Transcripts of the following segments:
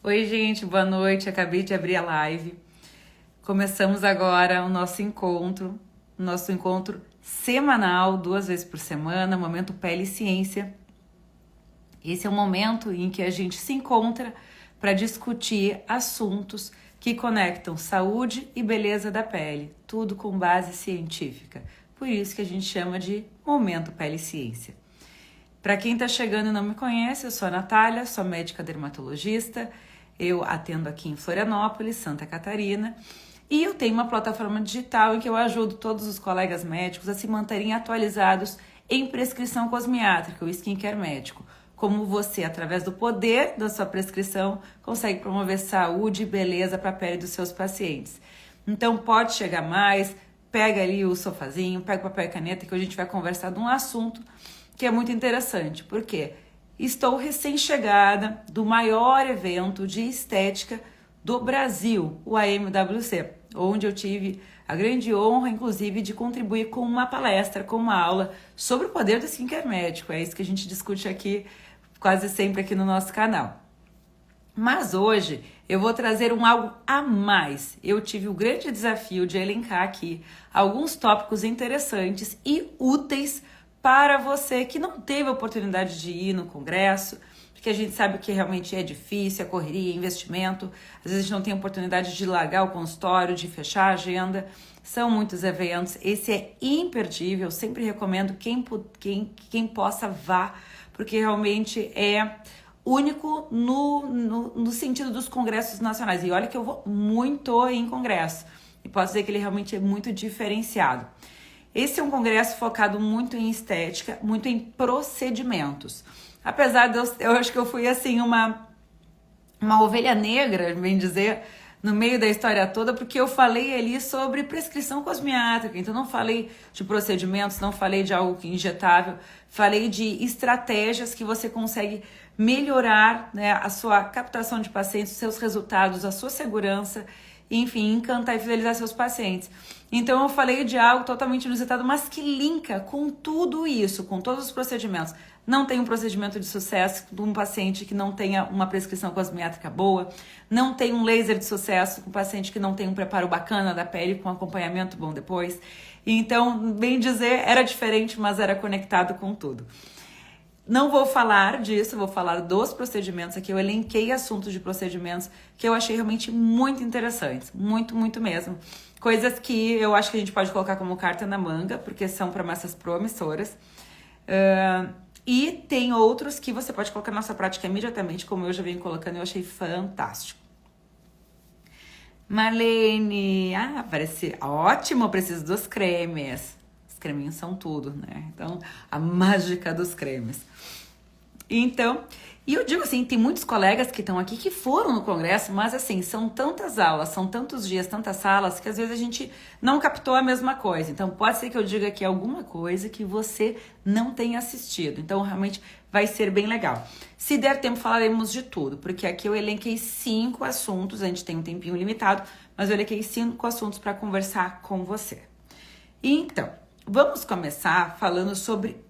Oi, gente, boa noite. Acabei de abrir a live. Começamos agora o nosso encontro semanal, 2 vezes por semana, Momento Pele e Ciência. Esse é o momento em que a gente se encontra para discutir assuntos que conectam saúde e beleza da pele, tudo com base científica. Por isso que a gente chama de Momento Pele e Ciência. Para quem está chegando e não me conhece, eu sou a Natália, sou médica dermatologista. Eu atendo aqui em Florianópolis, Santa Catarina, e eu tenho uma plataforma digital em que eu ajudo todos os colegas médicos a se manterem atualizados em prescrição cosmiátrica, o skincare médico. Como você, através do poder da sua prescrição, consegue promover saúde e beleza para a pele dos seus pacientes. Então pode chegar mais, pega ali o sofazinho, pega papel e caneta que a gente vai conversar de um assunto que é muito interessante. Por quê? Estou recém-chegada do maior evento de estética do Brasil, o AMWC, onde eu tive a grande honra, inclusive, de contribuir com uma palestra, com uma aula sobre o poder do skincare médico. É isso que a gente discute aqui, quase sempre aqui no nosso canal. Mas hoje eu vou trazer algo a mais. Eu tive o grande desafio de elencar aqui alguns tópicos interessantes e úteis para você que não teve a oportunidade de ir no congresso, porque a gente sabe que realmente é difícil, a correria, investimento, às vezes a gente não tem oportunidade de largar o consultório, de fechar a agenda, são muitos eventos, esse é imperdível, eu sempre recomendo quem possa vá, porque realmente é único no sentido dos congressos nacionais, e olha que eu vou muito em congresso, e posso dizer que ele realmente é muito diferenciado. Esse é um congresso focado muito em estética, muito em procedimentos. Apesar de eu acho que eu fui assim uma ovelha negra, bem dizer, no meio da história toda, porque eu falei ali sobre prescrição cosmiátrica, então não falei de procedimentos, não falei de algo injetável, falei de estratégias que você consegue melhorar, né, a sua captação de pacientes, os seus resultados, a sua segurança, enfim, encantar e fidelizar seus pacientes. Então eu falei de algo totalmente inusitado, mas que linka com tudo isso, com todos os procedimentos. Não tem um procedimento de sucesso de um paciente que não tenha uma prescrição cosmiátrica boa, não tem um laser de sucesso com um paciente que não tem um preparo bacana da pele com acompanhamento bom depois. Então, bem dizer, era diferente, mas era conectado com tudo. Não vou falar disso, vou falar dos procedimentos aqui. Eu elenquei assuntos de procedimentos que eu achei realmente muito interessantes, muito, muito mesmo. Coisas que eu acho que a gente pode colocar como carta na manga, porque são promessas promissoras. E tem outros que você pode colocar na nossa prática imediatamente, como eu já venho colocando, eu achei fantástico. Marlene, parece ótimo, eu preciso dos cremes. Os creminhos são tudo, né? Então, a mágica dos cremes. Então, e eu digo assim, tem muitos colegas que estão aqui que foram no congresso, mas assim, são tantas aulas, são tantos dias, tantas salas, que às vezes a gente não captou a mesma coisa. Então, pode ser que eu diga aqui alguma coisa que você não tenha assistido. Então, realmente vai ser bem legal. Se der tempo, falaremos de tudo, porque aqui eu elenquei 5 assuntos, a gente tem um tempinho limitado, mas eu elenquei 5 assuntos para conversar com você. Então, vamos começar falando sobre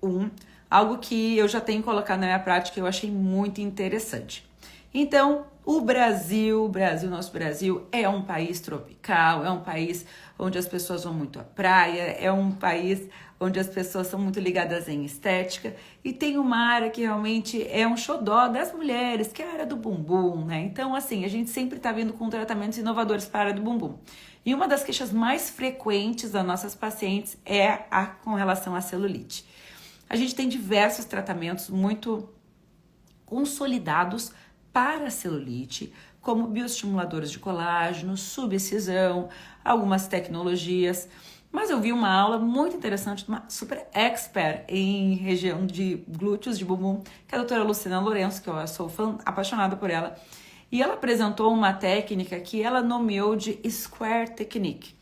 algo que eu já tenho colocado na minha prática e eu achei muito interessante. Então, o nosso Brasil é um país tropical, é um país onde as pessoas vão muito à praia, é um país onde as pessoas são muito ligadas em estética e tem uma área que realmente é um xodó das mulheres, que é a área do bumbum, né? Então, assim, a gente sempre tá vindo com tratamentos inovadores para a área do bumbum. E uma das queixas mais frequentes das nossas pacientes é com relação à celulite. A gente tem diversos tratamentos muito consolidados para a celulite, como bioestimuladores de colágeno, subexcisão, algumas tecnologias. Mas eu vi uma aula muito interessante de uma super expert em região de glúteos, de bumbum, que é a doutora Luciana Lourenço, que eu sou apaixonada por ela. E ela apresentou uma técnica que ela nomeou de Square Technique.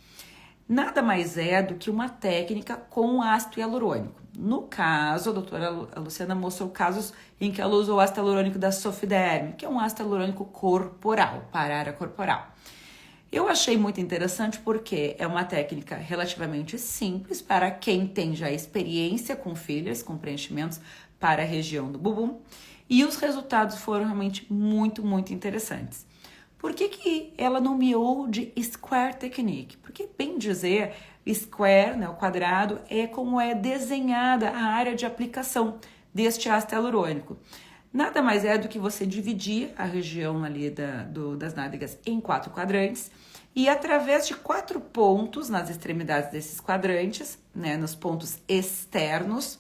Nada mais é do que uma técnica com ácido hialurônico. No caso, a doutora Luciana mostrou casos em que ela usou o ácido hialurônico da Sofiderm, que é um ácido hialurônico corporal, para a área corporal. Eu achei muito interessante porque é uma técnica relativamente simples para quem tem já experiência com fillers, com preenchimentos para a região do bumbum. E os resultados foram realmente muito, muito interessantes. Por que ela nomeou de Square Technique? Porque, bem dizer, Square, né, o quadrado, é como é desenhada a área de aplicação deste ácido hialurônico. Nada mais é do que você dividir a região ali das nádegas em 4 quadrantes e através de 4 pontos nas extremidades desses quadrantes, né, nos pontos externos,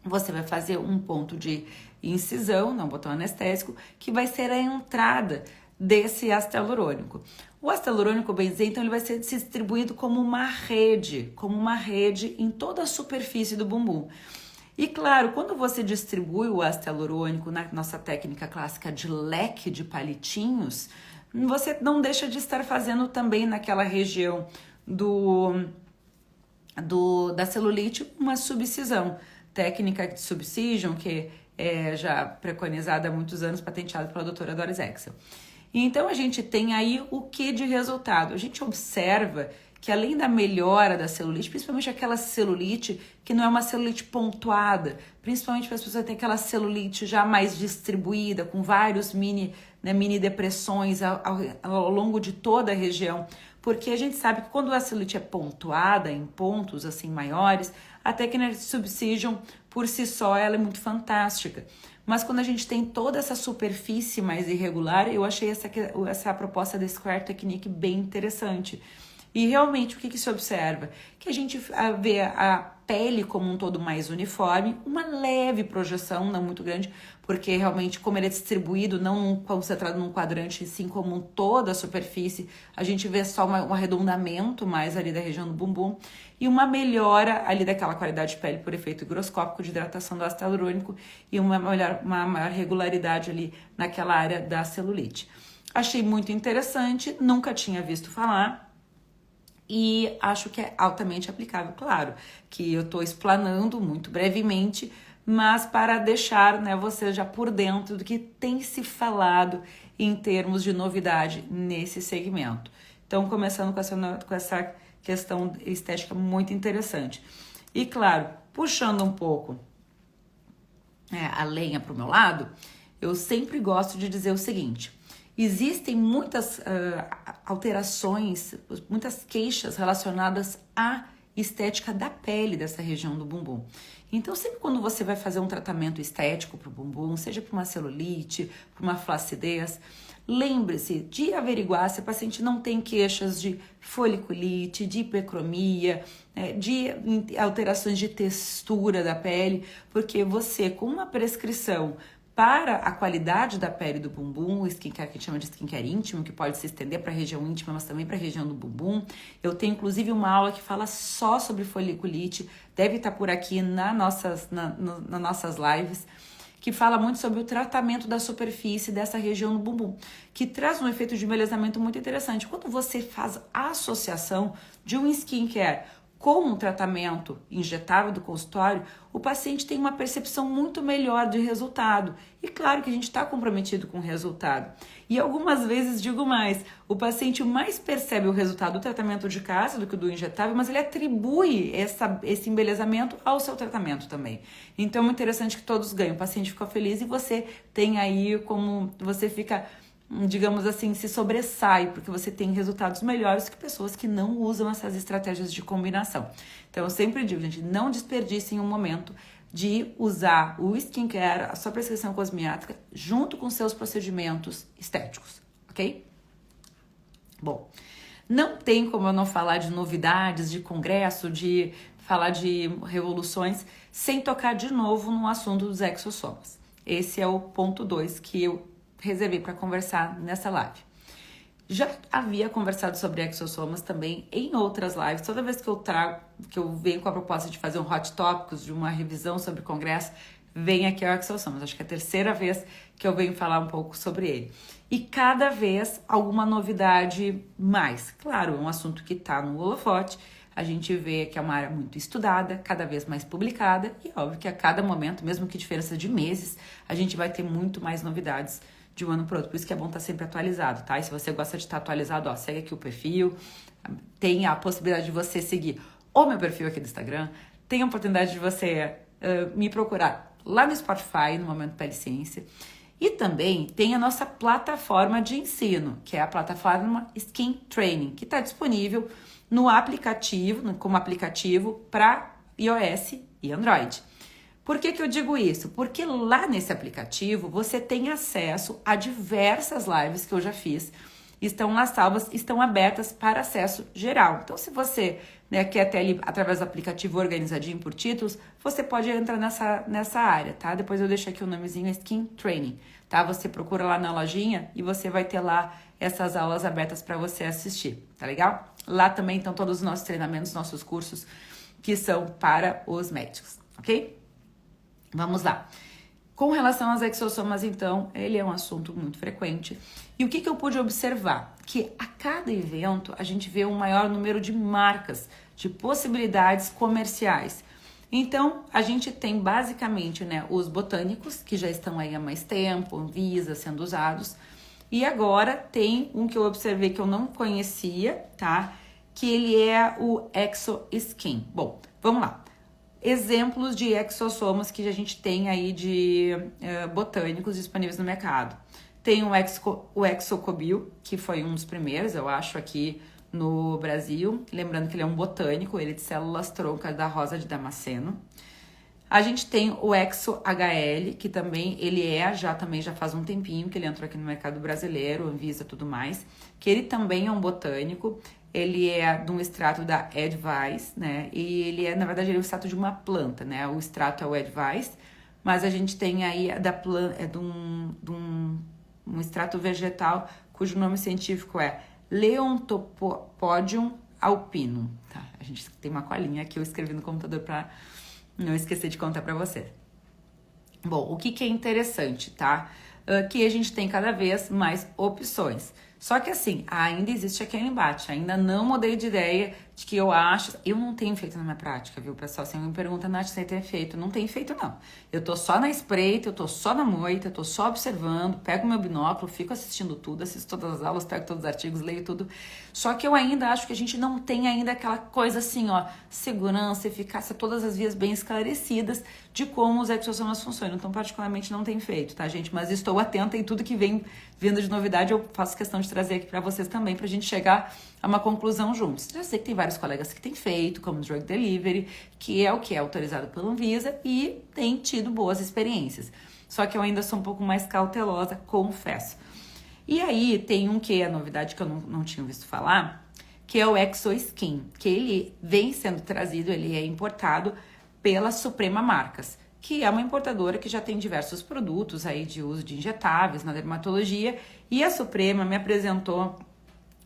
você vai fazer um ponto de incisão, não botão anestésico, que vai ser a entrada desse ácido hialurônico. O ácido hialurônico, bem dizer, então ele vai ser distribuído como uma rede em toda a superfície do bumbum. E claro, quando você distribui o ácido hialurônico na nossa técnica clássica de leque de palitinhos, você não deixa de estar fazendo também naquela região da celulite uma subcisão. Técnica de subcision, que é já preconizada há muitos anos, patenteada pela doutora Doris Excel. Então a gente tem aí o que de resultado? A gente observa que além da melhora da celulite, principalmente aquela celulite que não é uma celulite pontuada, principalmente para as pessoas que têm aquela celulite já mais distribuída, com vários mini depressões ao longo de toda a região, porque a gente sabe que quando a celulite é pontuada em pontos assim maiores, a técnica de subcision por si só ela é muito fantástica. Mas quando a gente tem toda essa superfície mais irregular, eu achei essa proposta da Square Technique bem interessante. E realmente, o que se observa? Que a gente vê a pele como um todo mais uniforme, uma leve projeção, não muito grande, porque realmente, como ele é distribuído, não concentrado num quadrante, sim como toda a superfície, a gente vê só um arredondamento mais ali da região do bumbum e uma melhora ali daquela qualidade de pele por efeito higroscópico de hidratação do ácido hialurônico e uma maior regularidade ali naquela área da celulite. Achei muito interessante, nunca tinha visto falar. E acho que é altamente aplicável, claro, que eu estou explanando muito brevemente, mas para deixar, né, você já por dentro do que tem se falado em termos de novidade nesse segmento. Então, começando com essa questão estética muito interessante. E claro, puxando um pouco a lenha para o meu lado, eu sempre gosto de dizer o seguinte: existem muitas alterações, muitas queixas relacionadas à estética da pele dessa região do bumbum. Então, sempre quando você vai fazer um tratamento estético para o bumbum, seja para uma celulite, para uma flacidez, lembre-se de averiguar se a paciente não tem queixas de foliculite, de hipercromia, de alterações de textura da pele, porque você, com uma prescrição para a qualidade da pele do bumbum, o skincare que a gente chama de skincare íntimo, que pode se estender para a região íntima, mas também para a região do bumbum. Eu tenho inclusive uma aula que fala só sobre foliculite, deve estar por aqui nas nossas lives, que fala muito sobre o tratamento da superfície dessa região do bumbum, que traz um efeito de embelezamento muito interessante. Quando você faz a associação de um skincare com um tratamento injetável do consultório, o paciente tem uma percepção muito melhor de resultado. E claro que a gente está comprometido com o resultado. E algumas vezes digo mais, o paciente mais percebe o resultado do tratamento de casa do que do injetável, mas ele atribui esse embelezamento ao seu tratamento também. Então é muito interessante que todos ganham. O paciente fica feliz e você tem aí como você fica, digamos assim, se sobressai, porque você tem resultados melhores que pessoas que não usam essas estratégias de combinação. Então, eu sempre digo, gente, não desperdicem um momento de usar o skincare, a sua prescrição cosmética, junto com seus procedimentos estéticos, ok? Bom, não tem como eu não falar de novidades, de congresso, de falar de revoluções, sem tocar de novo no assunto dos exossomas. Esse é o ponto 2 que eu reservei para conversar nessa live. Já havia conversado sobre exossomas também em outras lives. Toda vez que eu venho com a proposta de fazer um Hot Topics, de uma revisão sobre o congresso, vem aqui o exossomas. Acho que é a terceira vez que eu venho falar um pouco sobre ele. E cada vez alguma novidade mais. Claro, é um assunto que está no holofote. A gente vê que é uma área muito estudada, cada vez mais publicada. E óbvio que a cada momento, mesmo que diferença de meses, a gente vai ter muito mais novidades de um ano para outro, por isso que é bom estar sempre atualizado, tá? E se você gosta de estar atualizado, ó, segue aqui o perfil, tem a possibilidade de você seguir o meu perfil aqui do Instagram, tem a oportunidade de você me procurar lá no Spotify, no Momento Pele Ciência. E também tem a nossa plataforma de ensino, que é a plataforma Skin Training, que está disponível no aplicativo, como aplicativo para iOS e Android. Por que eu digo isso? Porque lá nesse aplicativo você tem acesso a diversas lives que eu já fiz. Estão lá salvas, estão abertas para acesso geral. Então, se você quer ter ali, através do aplicativo organizadinho por títulos, você pode entrar nessa área, tá? Depois eu deixo aqui o nomezinho Skin Training, tá? Você procura lá na lojinha e você vai ter lá essas aulas abertas para você assistir, tá legal? Lá também estão todos os nossos treinamentos, nossos cursos que são para os médicos, ok? Vamos lá. Com relação às exossomas, então, ele é um assunto muito frequente. E o que eu pude observar? Que a cada evento a gente vê um maior número de marcas, de possibilidades comerciais. Então, a gente tem basicamente os botânicos, que já estão aí há mais tempo, Anvisa, sendo usados. E agora tem um que eu observei que eu não conhecia, tá? Que ele é o ExoSkin. Bom, vamos lá. Exemplos de exossomas que a gente tem aí de botânicos disponíveis no mercado. Tem o Exocobil, que foi um dos primeiros, eu acho, aqui no Brasil. Lembrando que ele é um botânico, ele é de células troncas da rosa de Damasceno. A gente tem o ExoHL, que também já faz um tempinho que ele entrou aqui no mercado brasileiro, Anvisa e tudo mais, que ele também é um botânico. Ele é de um extrato da Advice, né? E ele é, na verdade, ele é um extrato de uma planta, né? O extrato é o Advice, mas a gente tem aí de um extrato vegetal cujo nome científico é Leontopodium alpinum, tá? A gente tem uma colinha aqui, eu escrevi no computador para não esquecer de contar para você. Bom, o que é interessante, tá? Que a gente tem cada vez mais opções. Só que assim, ainda existe aquele embate, ainda não mudei de ideia de que eu não tenho feito na minha prática, viu, pessoal? Você me pergunta, Nath, você tem feito? Não tenho feito, não. Eu tô só na espreita, eu tô só na moita, eu tô só observando, pego meu binóculo, fico assistindo tudo, assisto todas as aulas, pego todos os artigos, leio tudo. Só que eu ainda acho que a gente não tem ainda aquela coisa assim, segurança, eficácia, todas as vias bem esclarecidas de como os exossomas funcionam. Então, particularmente, não tenho feito, tá, gente? Mas estou atenta em tudo que vem vindo de novidade, eu faço questão de trazer aqui para vocês também, pra gente chegar a uma conclusão juntos. Já sei que tem vários colegas que têm feito, como Drug Delivery, que é o que é autorizado pela Anvisa e tem tido boas experiências. Só que eu ainda sou um pouco mais cautelosa, confesso. E aí tem um que é a novidade que eu não tinha visto falar, que é o ExoSkin, que ele vem sendo trazido, ele é importado pela Suprema Marcas, que é uma importadora que já tem diversos produtos aí de uso de injetáveis na dermatologia, e a Suprema me apresentou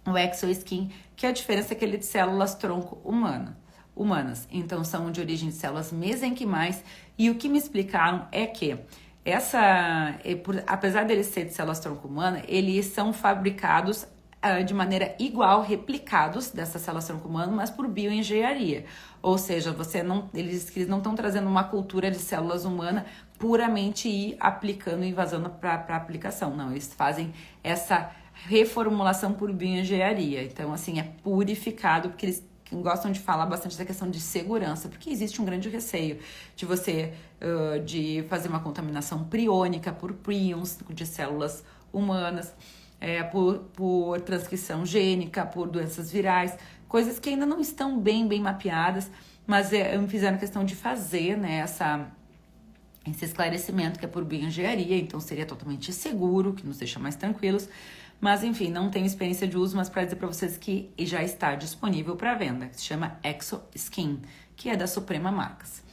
o ExoSkin, que é a diferença que ele é de células tronco humanas. Então, são de origem de células mesenquimais, e o que me explicaram é que apesar dele ser de células tronco humana, eles são fabricados de maneira igual, replicados dessas células tronco humano, mas por bioengenharia. Ou seja, eles não estão trazendo uma cultura de células humanas puramente e aplicando e invasando para aplicação. Não, eles fazem essa reformulação por bioengenharia. Então, assim, é purificado, porque eles gostam de falar bastante da questão de segurança, porque existe um grande receio de você de fazer uma contaminação priônica por prions de células humanas, por transcrição gênica, por doenças virais, coisas que ainda não estão bem mapeadas, mas me fizeram questão de fazer, né, esse esclarecimento que é por bioengenharia, então seria totalmente seguro, que nos deixa mais tranquilos. Mas, enfim, não tenho experiência de uso, mas para dizer para vocês que já está disponível para venda, que se chama ExoSkin, que é da Suprema Marcas.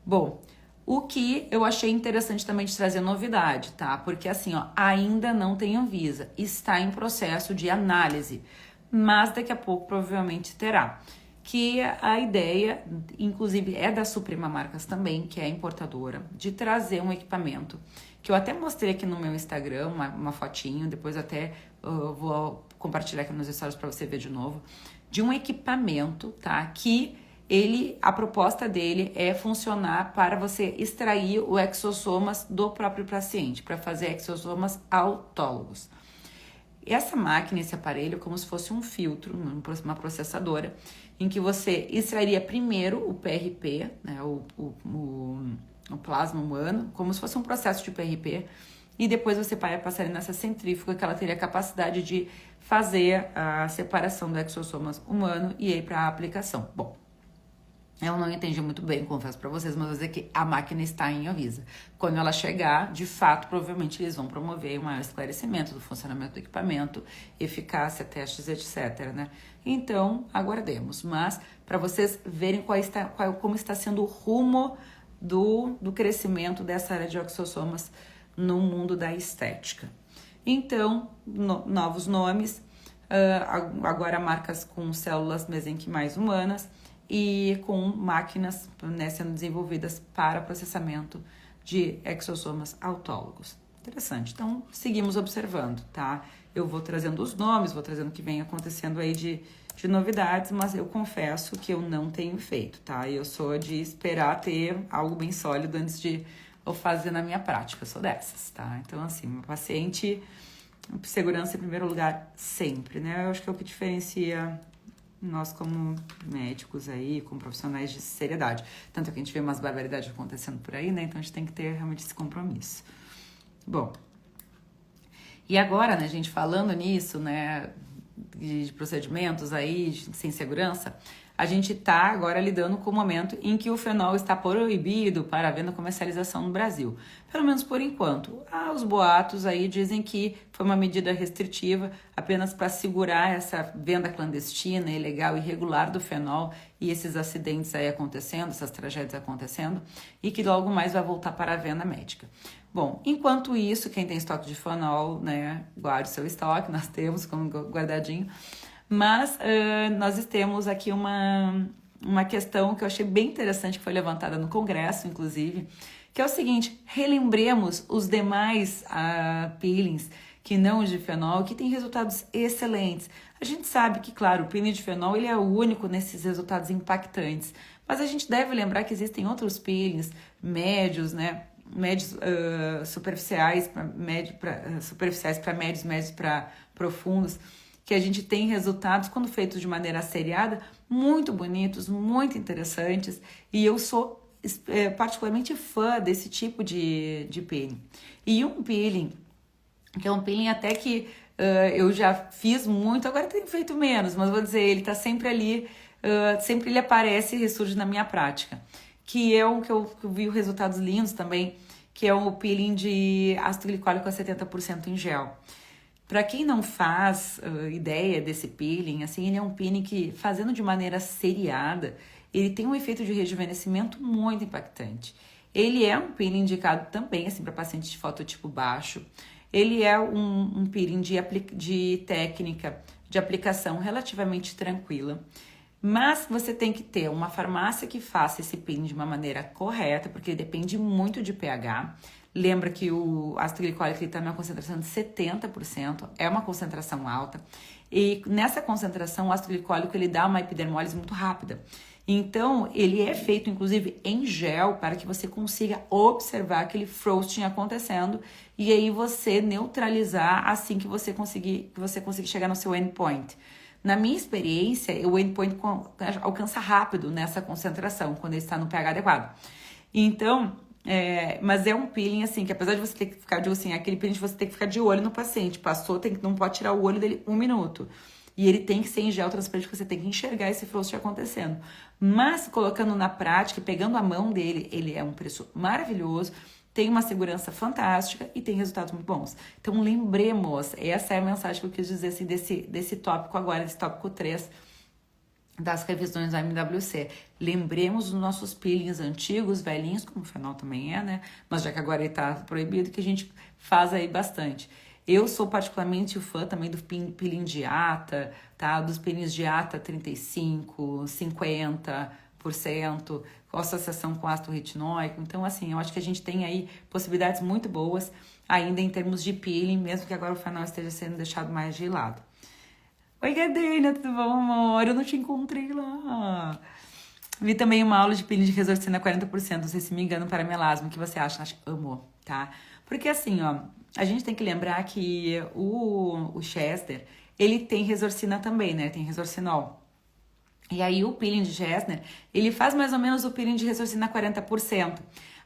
Bom, o que eu achei interessante também de trazer novidade, tá? Porque, assim, ainda não tem Anvisa, está em processo de análise, mas daqui a pouco provavelmente terá. Que a ideia, inclusive, é da Suprema Marcas também, que é a importadora, de trazer um equipamento, que eu até mostrei aqui no meu Instagram, uma fotinho, depois até vou compartilhar aqui nos stories para você ver de novo, de um equipamento, tá? Que a proposta dele é funcionar para você extrair o exossomas do próprio paciente, para fazer exossomas autólogos. Essa máquina, esse aparelho, é como se fosse um filtro, uma processadora, em que você extrairia primeiro o PRP, né, o no plasma humano, como se fosse um processo de PRP, e depois você vai passar nessa centrífuga que ela teria a capacidade de fazer a separação do exossoma humano e ir para a aplicação. Bom, eu não entendi muito bem, confesso para vocês, mas vou dizer que a máquina está em Anvisa. Quando ela chegar, de fato, provavelmente eles vão promover um maior esclarecimento do funcionamento do equipamento, eficácia, testes, etc, né? Então, aguardemos. Mas, para vocês verem como está sendo o rumo do crescimento dessa área de exossomas no mundo da estética. Então, novos nomes, agora marcas com células mesenquimais humanas, e com máquinas, né, sendo desenvolvidas para processamento de exossomas autólogos. Interessante. Então, seguimos observando, tá? Eu vou trazendo os nomes, vou trazendo o que vem acontecendo aí de novidades, mas eu confesso que eu não tenho feito, tá? Eu sou de esperar ter algo bem sólido antes de eu fazer na minha prática. Eu sou dessas, tá? Então, assim, meu paciente, segurança em primeiro lugar sempre, né? Eu acho que é o que diferencia nós como médicos aí, como profissionais de seriedade. Tanto que a gente vê umas barbaridades acontecendo por aí, né? Então a gente tem que ter realmente esse compromisso. Bom, e agora, né, gente, falando nisso, né, de procedimentos aí sem segurança, a gente está agora lidando com o momento em que o fenol está proibido para a venda e comercialização no Brasil. Pelo menos por enquanto. Os boatos aí dizem que foi uma medida restritiva apenas para segurar essa venda clandestina, ilegal, irregular do fenol e esses acidentes aí acontecendo, essas tragédias acontecendo, e que logo mais vai voltar para a venda médica. Bom, enquanto isso, quem tem estoque de fenol, né, guarde seu estoque, nós temos como guardadinho. Mas nós temos aqui uma questão que eu achei bem interessante, que foi levantada no Congresso, inclusive, que é o seguinte: relembremos os demais peelings, que não os de fenol, que têm resultados excelentes. A gente sabe que, claro, o peeling de fenol ele é o único nesses resultados impactantes, mas a gente deve lembrar que existem outros peelings médios, né? Médios superficiais para médios, médios para profundos, que a gente tem resultados, quando feitos de maneira seriada, muito bonitos, muito interessantes, e eu sou particularmente fã desse tipo de peeling. E um peeling, que é um peeling até que eu já fiz muito, agora tenho feito menos, mas vou dizer, ele está sempre ali, sempre ele aparece e ressurge na minha prática, que é um que eu vi resultados lindos também, que é o peeling de ácido glicólico a 70% em gel. Para quem não faz ideia desse peeling, assim, ele é um peeling que, fazendo de maneira seriada, ele tem um efeito de rejuvenescimento muito impactante. Ele é um peeling indicado também, assim, para pacientes de fototipo baixo. Ele é um peeling de técnica de aplicação relativamente tranquila. Mas você tem que ter uma farmácia que faça esse peeling de uma maneira correta, porque depende muito de pH. Lembra que o ácido glicólico está numa concentração de 70%, é uma concentração alta. E nessa concentração, o ácido glicólico ele dá uma epidermólise muito rápida. Então, ele é feito, inclusive, em gel, para que você consiga observar aquele frosting acontecendo e aí você neutralizar assim que você conseguir chegar no seu endpoint. Na minha experiência, o endpoint alcança rápido nessa concentração, quando ele está no pH adequado. Então, mas é um peeling, assim, que apesar de você ter que ficar, digo assim, aquele peeling que você tem que ficar de olho no paciente. Passou, não pode tirar o olho dele 1 minuto. E ele tem que ser em gel transparente, porque você tem que enxergar esse frosting acontecendo. Mas, colocando na prática, pegando a mão dele, ele é um preço maravilhoso, tem uma segurança fantástica e tem resultados muito bons. Então, lembremos, essa é a mensagem que eu quis dizer, assim, desse tópico agora, desse tópico 3 das revisões da MWC. Lembremos os nossos peelings antigos, velhinhos, como o fenol também é, né? Mas já que agora ele tá proibido, que a gente faz aí bastante. Eu sou particularmente fã também do peeling de ata, tá? Dos peelings de ata 35, 50%, com associação com ácido retinóico. Então, assim, eu acho que a gente tem aí possibilidades muito boas ainda em termos de peeling, mesmo que agora o fenol esteja sendo deixado mais de lado. Oi, Gadeina, tudo bom, amor? Eu não te encontrei lá. Vi também uma aula de peeling de resorcina 40%, não sei se me engano, para melasma. O que você acha? Amo, tá? Porque assim, ó, a gente tem que lembrar que o Chester, ele tem resorcina também, né? Tem resorcinol. E aí o peeling de Chester, ele faz mais ou menos o peeling de resorcina 40%.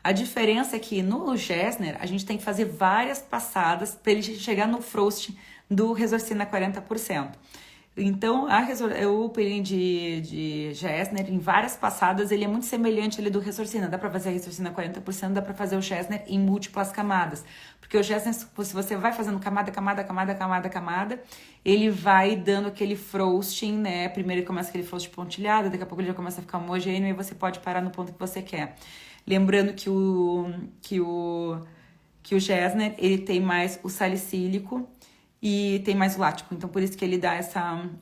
A diferença é que no Gessner a gente tem que fazer várias passadas para ele chegar no frosting do Resorcina 40%. Então, o peeling de Gessner, em várias passadas, ele é muito semelhante ali do Resorcina. Dá pra fazer a Resorcina 40%, dá pra fazer o Gessner em múltiplas camadas. Porque o Gessner, se você vai fazendo camada, ele vai dando aquele frosting, né? Primeiro ele começa aquele frosting pontilhado, daqui a pouco ele já começa a ficar homogêneo e você pode parar no ponto que você quer. Lembrando que o Gessner, ele tem mais o salicílico e tem mais o lático, então por isso que ele dá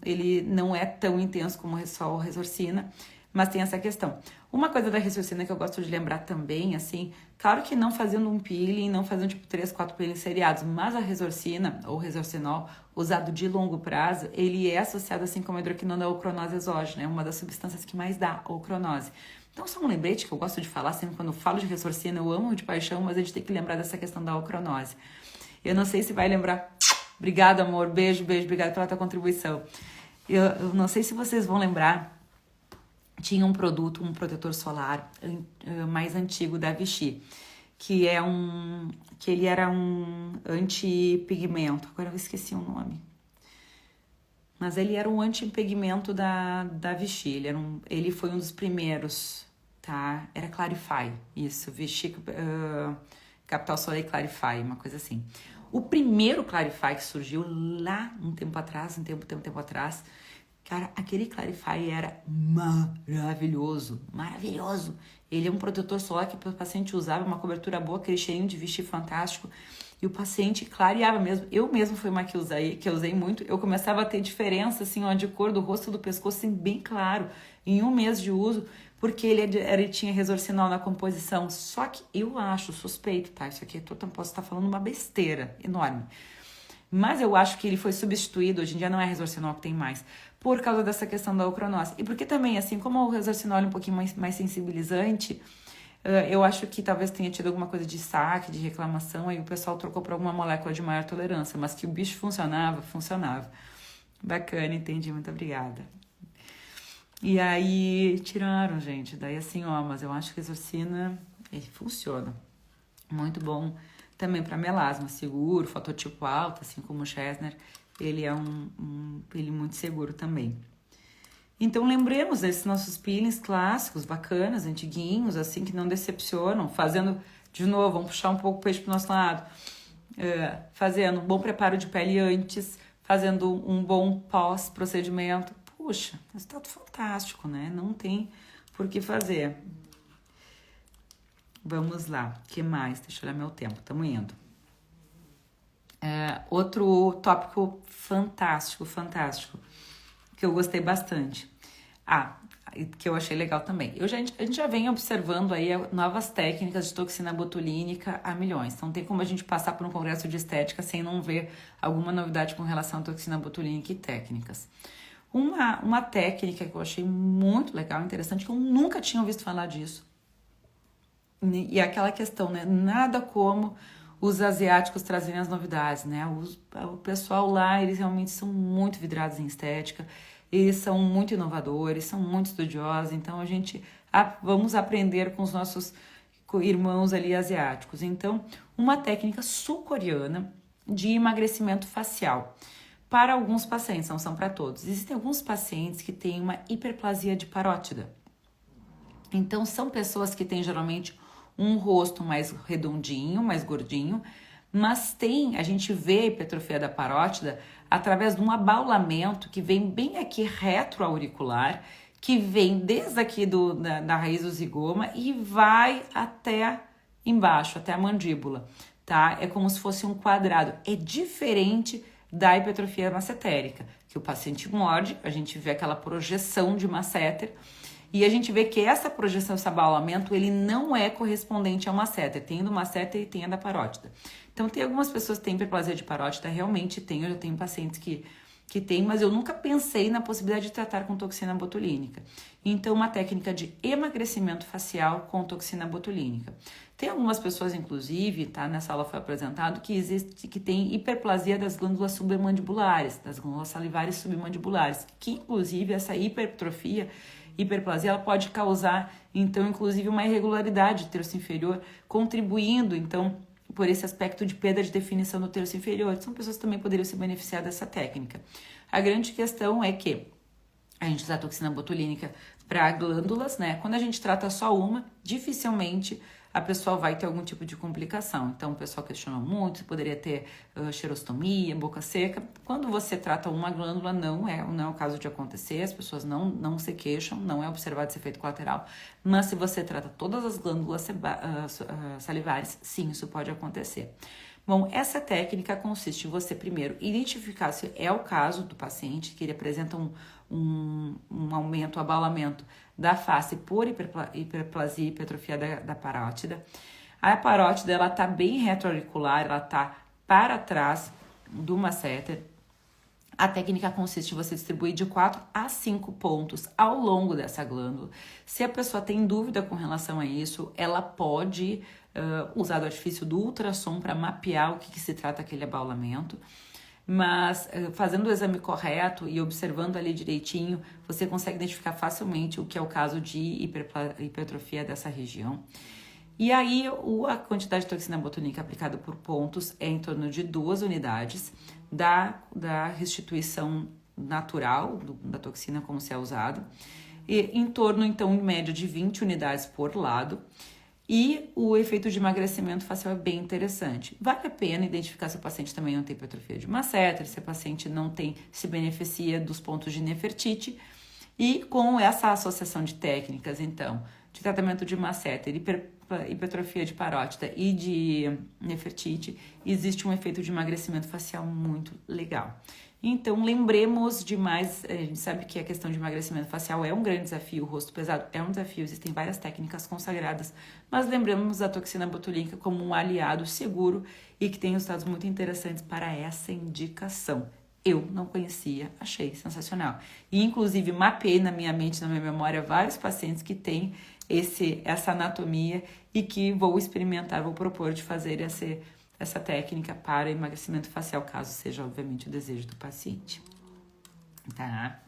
ele não é tão intenso como só o Resorcina, mas tem essa questão. Uma coisa da Resorcina que eu gosto de lembrar também, assim, claro que não fazendo um peeling, não fazendo tipo 3, 4 peelings seriados, mas a Resorcina, ou Resorcinol, usado de longo prazo, ele é associado assim como a hidroquinona ou cronose exógena, é uma das substâncias que mais dá, ou cronose. Então, só um lembrete que eu gosto de falar sempre quando eu falo de Resorcina, eu amo de paixão, mas a gente tem que lembrar dessa questão da ocronose. Eu não sei se vai lembrar. Obrigada, amor. Beijo, obrigada pela tua contribuição. Eu não sei se vocês vão lembrar, tinha um produto, um protetor solar mais antigo da Vichy, que ele era um antipigmento. Agora eu esqueci o nome. Mas ele era um antipigmento da Vichy. Ele foi um dos primeiros, tá? Era Clarify, isso. Vichy, Capital Soleil Clarify, uma coisa assim. O primeiro Clarify que surgiu lá um tempo atrás, cara, aquele Clarify era maravilhoso. Ele é um protetor solar que o paciente usava, uma cobertura boa, aquele cheirinho de Vichy fantástico, e o paciente clareava mesmo. Eu mesmo fui uma que eu usei muito, eu começava a ter diferença, assim, ó, de cor do rosto do pescoço, assim, bem claro, em 1 mês de uso, porque ele tinha Resorcinol na composição. Só que eu acho suspeito, tá? Isso aqui posso estar falando uma besteira enorme. Mas eu acho que ele foi substituído, hoje em dia não é Resorcinol que tem mais, por causa dessa questão da ocronose. E porque também, assim, como o Resorcinol é um pouquinho mais sensibilizante, eu acho que talvez tenha tido alguma coisa de saque, de reclamação, aí o pessoal trocou por alguma molécula de maior tolerância, mas que o bicho funcionava. Bacana, entendi, muito obrigada. E aí tiraram, gente. Daí assim, ó, mas eu acho que a Resorcina funciona. Muito bom também para melasma, seguro, fototipo alto, assim como o Gessner. Ele é um peeling muito seguro também. Então lembremos desses nossos peelings clássicos, bacanas, antiguinhos, assim, que não decepcionam. Fazendo, de novo, vamos puxar um pouco o peixe pro nosso lado. Fazendo um bom preparo de pele antes, fazendo um bom pós-procedimento. Puxa, resultado fantástico, né? Não tem por que fazer. Vamos lá, o que mais? Deixa eu olhar meu tempo, estamos indo. Outro tópico fantástico, que eu gostei bastante. Que eu achei legal também. A gente já vem observando aí novas técnicas de toxina botulínica a milhões. Então, não tem como a gente passar por um congresso de estética sem não ver alguma novidade com relação à toxina botulínica e técnicas. Uma técnica que eu achei muito legal, interessante, que eu nunca tinha ouvido falar disso. E aquela questão, né? Nada como os asiáticos trazerem as novidades, né? O pessoal lá, eles realmente são muito vidrados em estética, eles são muito inovadores, são muito estudiosos, então vamos aprender com os nossos irmãos ali asiáticos. Então, uma técnica sul-coreana de emagrecimento facial. Para alguns pacientes, não são para todos. Existem alguns pacientes que têm uma hiperplasia de parótida. Então, são pessoas que têm geralmente um rosto mais redondinho, mais gordinho, mas a gente vê a hipertrofia da parótida através de um abaulamento que vem bem aqui retroauricular, que vem desde aqui da raiz do zigoma e vai até embaixo, até a mandíbula, tá? É como se fosse um quadrado. É diferente da hipertrofia massetérica, que o paciente morde, a gente vê aquela projeção de masséter, e a gente vê que essa projeção, esse abaulamento, ele não é correspondente ao masséter. Tem do masséter e tem a da parótida. Então, tem algumas pessoas que têm hiperplasia de parótida, realmente tem. Eu já tenho pacientes que tem, mas eu nunca pensei na possibilidade de tratar com toxina botulínica. Então, uma técnica de emagrecimento facial com toxina botulínica. Tem algumas pessoas, inclusive, tá? Nessa aula foi apresentado que tem hiperplasia das glândulas submandibulares, das glândulas salivares submandibulares, que inclusive essa hipertrofia hiperplasia, ela pode causar, então, inclusive uma irregularidade do terço inferior, contribuindo, então, por esse aspecto de perda de definição do terço inferior. São pessoas que também poderiam se beneficiar dessa técnica. A grande questão é que a gente usa a toxina botulínica para glândulas, né? Quando a gente trata só uma, dificilmente a pessoa vai ter algum tipo de complicação. Então, o pessoal questionou muito se poderia ter xerostomia, boca seca. Quando você trata uma glândula, não é o caso de acontecer, as pessoas não se queixam, não é observado esse efeito colateral. Mas se você trata todas as glândulas salivares, sim, isso pode acontecer. Bom, essa técnica consiste em você primeiro identificar se é o caso do paciente, que ele apresenta um aumento, abalamento da face por hiperplasia e hipertrofia da parótida. A parótida, ela tá bem retroauricular, ela tá para trás do masseter. A técnica consiste em você distribuir de 4 a 5 pontos ao longo dessa glândula. Se a pessoa tem dúvida com relação a isso, ela pode usar o artifício do ultrassom para mapear o que se trata aquele abaulamento. Mas fazendo o exame correto e observando ali direitinho, você consegue identificar facilmente o que é o caso de hipertrofia dessa região. E aí, a quantidade de toxina botulínica aplicada por pontos é em torno de 2 unidades da restituição natural da toxina como se é usado, e em torno, então, em média de 20 unidades por lado. E o efeito de emagrecimento facial é bem interessante. Vale a pena identificar se o paciente também não tem hipertrofia de masseter, se o paciente não se beneficia dos pontos de Nefertiti. E com essa associação de técnicas, então, de tratamento de masseter, hipertrofia de parótida e de Nefertiti, existe um efeito de emagrecimento facial muito legal. Então, lembremos de mais, a gente sabe que a questão de emagrecimento facial é um grande desafio, o rosto pesado é um desafio, existem várias técnicas consagradas, mas lembremos a toxina botulínica como um aliado seguro e que tem resultados muito interessantes para essa indicação. Eu não conhecia, achei sensacional. E, inclusive, mapeei na minha mente, na minha memória, vários pacientes que têm essa anatomia e que vou experimentar, vou propor de fazer essa técnica para emagrecimento facial, caso seja, obviamente, o desejo do paciente. Tá?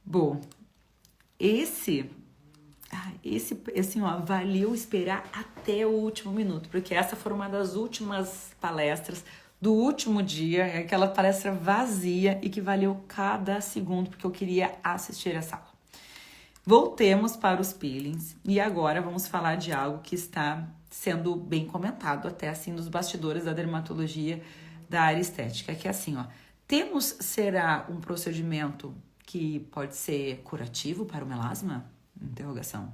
Bom, assim, ó, valeu esperar até o último minuto, porque essa foi uma das últimas palestras do último dia, é aquela palestra vazia e que valeu cada segundo, porque eu queria assistir essa aula. Voltemos para os peelings e agora vamos falar de algo que está sendo bem comentado até assim nos bastidores da dermatologia da área estética, que é assim, ó, será um procedimento que pode ser curativo para o melasma? Interrogação.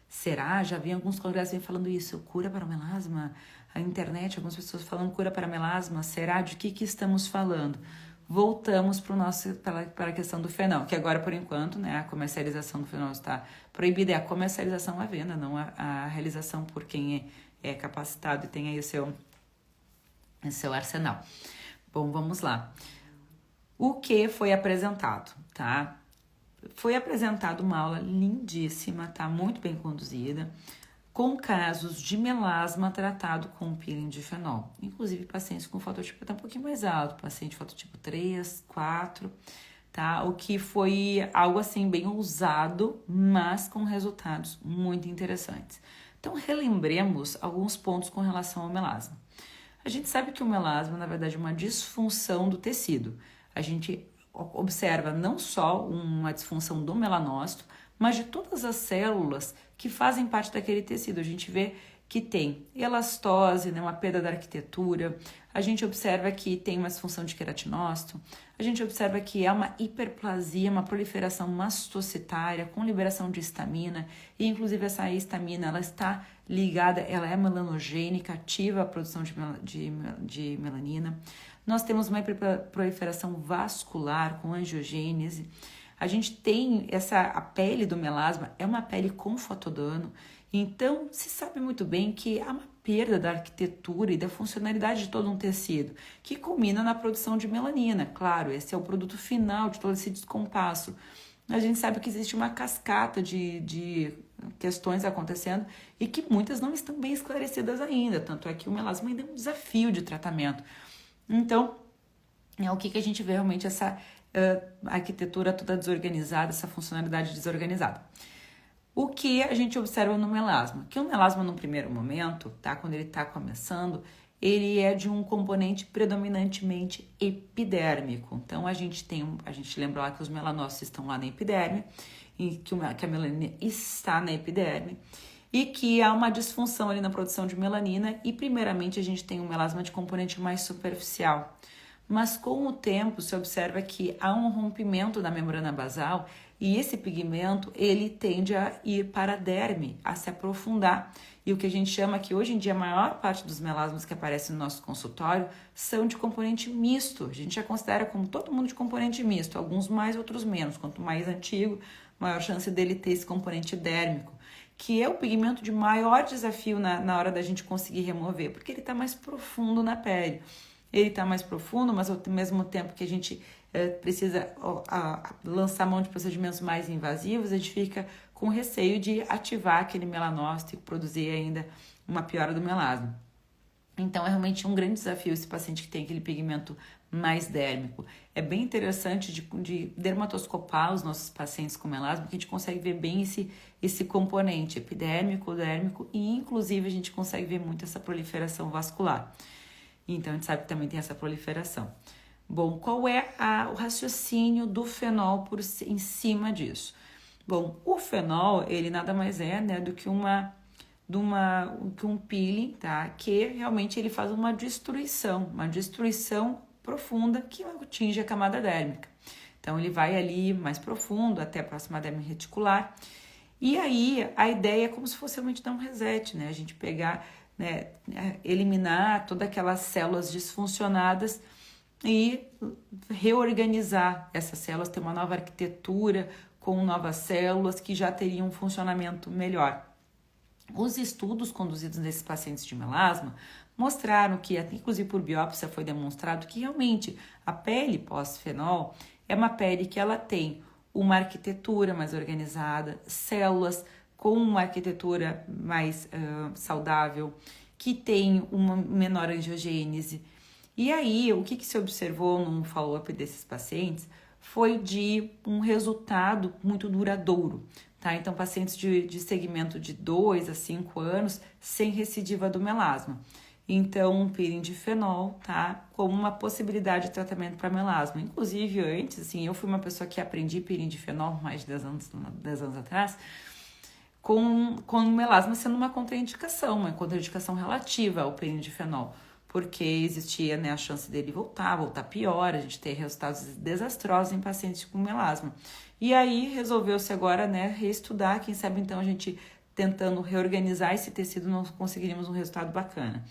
Será? Já vi alguns congressos falando isso, cura para o melasma? A internet, algumas pessoas falando cura para melasma, será? De que estamos falando? Voltamos para a questão do fenol, que agora, por enquanto, né, a comercialização do fenol está proibida, é a comercialização à venda, não a realização por quem é capacitado e tem aí o seu arsenal. Bom, vamos lá. O que foi apresentado, tá? Foi apresentado uma aula lindíssima, tá? Muito bem conduzida, com casos de melasma tratado com peeling de fenol. Inclusive pacientes com fototipo até um pouquinho mais alto, paciente fototipo 3, 4, tá? O que foi algo assim bem ousado, mas com resultados muito interessantes. Então, relembremos alguns pontos com relação ao melasma. A gente sabe que o melasma, na verdade, é uma disfunção do tecido. A gente observa não só uma disfunção do melanócito, mas de todas as células que fazem parte daquele tecido. A gente vê que tem elastose, né, uma perda da arquitetura, a gente observa que tem uma disfunção de queratinócito, a gente observa que é uma hiperplasia, uma proliferação mastocitária com liberação de histamina, e inclusive essa histamina, ela está ligada, ela é melanogênica, ativa a produção de melanina. Nós temos uma hiperproliferação vascular com angiogênese. A gente tem a pele do melasma, é uma pele com fotodano, então se sabe muito bem que há uma perda da arquitetura e da funcionalidade de todo um tecido, que culmina na produção de melanina. Claro, esse é o produto final de todo esse descompasso. A gente sabe que existe uma cascata de questões acontecendo e que muitas não estão bem esclarecidas ainda, tanto é que o melasma ainda é um desafio de tratamento. Então, é o que a gente vê realmente a arquitetura toda desorganizada, essa funcionalidade desorganizada. O que a gente observa no melasma? Que o melasma, no primeiro momento, tá? Quando ele está começando, ele é de um componente predominantemente epidérmico. Então, a gente lembra lá que os melanócitos estão lá na epiderme, e que a melanina está na epiderme, e que há uma disfunção ali na produção de melanina, e primeiramente a gente tem um melasma de componente mais superficial. Mas com o tempo se observa que há um rompimento da membrana basal e esse pigmento ele tende a ir para a derme, a se aprofundar. E o que a gente chama que hoje em dia a maior parte dos melasmas que aparecem no nosso consultório são de componente misto. A gente já considera como todo mundo de componente misto, alguns mais, outros menos. Quanto mais antigo, maior chance dele ter esse componente dérmico, que é o pigmento de maior desafio na hora da gente conseguir remover, porque ele está mais profundo na pele. Ele está mais profundo, mas ao mesmo tempo que a gente precisa lançar mão de procedimentos mais invasivos, a gente fica com receio de ativar aquele melanócito e produzir ainda uma piora do melasma. Então, é realmente um grande desafio esse paciente que tem aquele pigmento mais dérmico. É bem interessante de dermatoscopar os nossos pacientes com melasma, porque a gente consegue ver bem esse componente epidérmico, dérmico, e inclusive a gente consegue ver muito essa proliferação vascular. Então, a gente sabe que também tem essa proliferação. Bom, qual é o raciocínio do fenol em cima disso? Bom, o fenol, ele nada mais é, né, do que um peeling, tá? Que realmente ele faz uma destruição profunda que atinge a camada dérmica. Então, ele vai ali mais profundo, até a próxima derme reticular. E aí, a ideia é como se fosse realmente dar um reset, né? A gente pegar, né, eliminar todas aquelas células disfuncionadas e reorganizar essas células, ter uma nova arquitetura com novas células que já teriam um funcionamento melhor. Os estudos conduzidos nesses pacientes de melasma mostraram que, inclusive por biópsia foi demonstrado que realmente a pele pós-fenol é uma pele que ela tem uma arquitetura mais organizada, células com uma arquitetura mais saudável, que tem uma menor angiogênese. E aí, o que se observou num follow-up desses pacientes foi de um resultado muito duradouro, tá? Então, pacientes de segmento de 2 a 5 anos sem recidiva do melasma. Então, um peeling de fenol, tá? Como uma possibilidade de tratamento para melasma. Inclusive, antes, assim, eu fui uma pessoa que aprendi peeling de fenol mais de 10 anos atrás, com melasma sendo uma contraindicação relativa ao peeling de fenol, porque existia, né, a chance dele voltar pior, a gente ter resultados desastrosos em pacientes com melasma. E aí resolveu-se agora, né, reestudar, quem sabe então a gente tentando reorganizar esse tecido nós conseguiríamos um resultado bacana.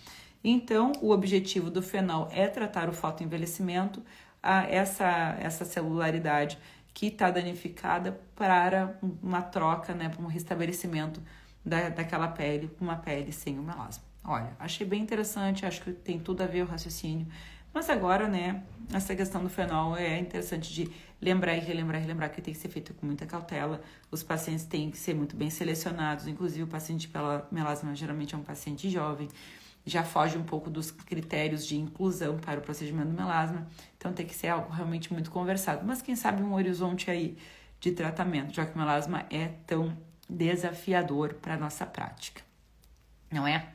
Então, o objetivo do fenol é tratar o fotoenvelhecimento, essa celularidade que está danificada para uma troca, né, para um restabelecimento daquela pele, uma pele sem o melasma. Olha, achei bem interessante, acho que tem tudo a ver o raciocínio, mas agora, né, essa questão do fenol é interessante de lembrar e relembrar que tem que ser feito com muita cautela, os pacientes têm que ser muito bem selecionados, inclusive o paciente pela melasma geralmente é um paciente jovem, já foge um pouco dos critérios de inclusão para o procedimento do melasma, então tem que ser algo realmente muito conversado, mas quem sabe um horizonte aí de tratamento, já que o melasma é tão desafiador para a nossa prática, não é?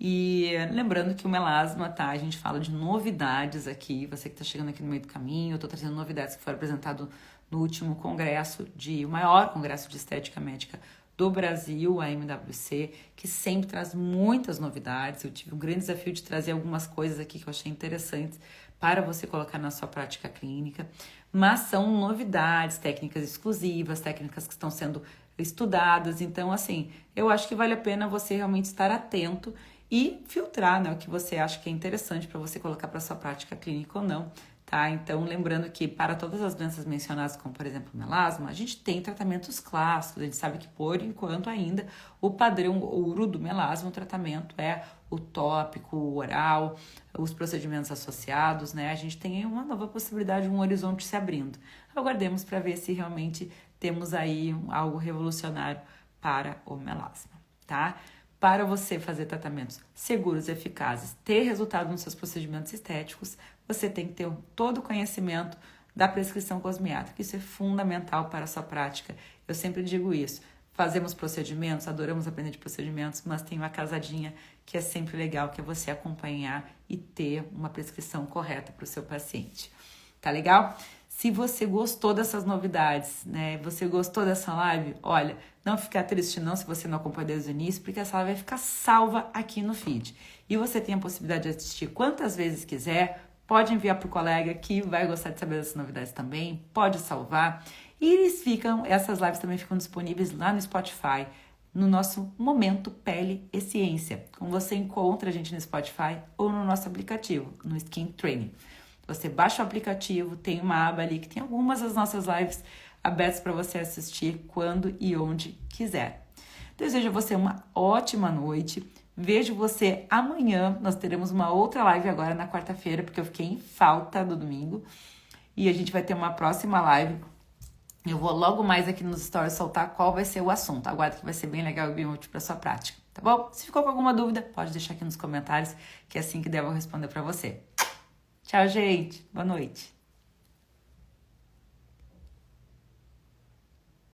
E lembrando que o melasma, tá? A gente fala de novidades aqui, você que está chegando aqui no meio do caminho, eu estou trazendo novidades que foram apresentadas no último congresso, o maior congresso de estética médica do Brasil, a MWC, que sempre traz muitas novidades. Eu tive um grande desafio de trazer algumas coisas aqui que eu achei interessantes para você colocar na sua prática clínica, mas são novidades, técnicas exclusivas, técnicas que estão sendo estudadas, então assim, eu acho que vale a pena você realmente estar atento e filtrar, né, o que você acha que é interessante para você colocar para sua prática clínica ou não, tá? Então, lembrando que para todas as doenças mencionadas, como por exemplo o melasma, a gente tem tratamentos clássicos, a gente sabe que por enquanto ainda o padrão ouro do melasma, o tratamento é o tópico, o oral, os procedimentos associados, né? A gente tem uma nova possibilidade, um horizonte se abrindo. Aguardemos para ver se realmente temos aí algo revolucionário para o melasma, tá? Para você fazer tratamentos seguros, eficazes, ter resultado nos seus procedimentos estéticos, você tem que ter todo o conhecimento da prescrição cosmiátrica. Isso é fundamental para a sua prática. Eu sempre digo isso. Fazemos procedimentos, adoramos aprender de procedimentos, mas tem uma casadinha que é sempre legal, que é você acompanhar e ter uma prescrição correta para o seu paciente. Tá legal? Se você gostou dessas novidades, né? Você gostou dessa live? Olha, não fica triste não se você não acompanhou desde o início, porque essa live vai ficar salva aqui no feed. E você tem a possibilidade de assistir quantas vezes quiser. Pode enviar para o colega que vai gostar de saber dessas novidades também. Pode salvar. E essas lives também ficam disponíveis lá no Spotify, no nosso Momento Pele e Ciência. Como você encontra a gente no Spotify ou no nosso aplicativo, no Skin Training. Você baixa o aplicativo, tem uma aba ali que tem algumas das nossas lives abertas para você assistir quando e onde quiser. Desejo a você uma ótima noite. Vejo você amanhã. Nós teremos uma outra live agora na quarta-feira, porque eu fiquei em falta do domingo. E a gente vai ter uma próxima live. Eu vou logo mais aqui nos stories soltar qual vai ser o assunto. Aguardo que vai ser bem legal e bem útil para sua prática, tá bom? Se ficou com alguma dúvida, pode deixar aqui nos comentários, que é assim que devo responder para você. Tchau, gente. Boa noite.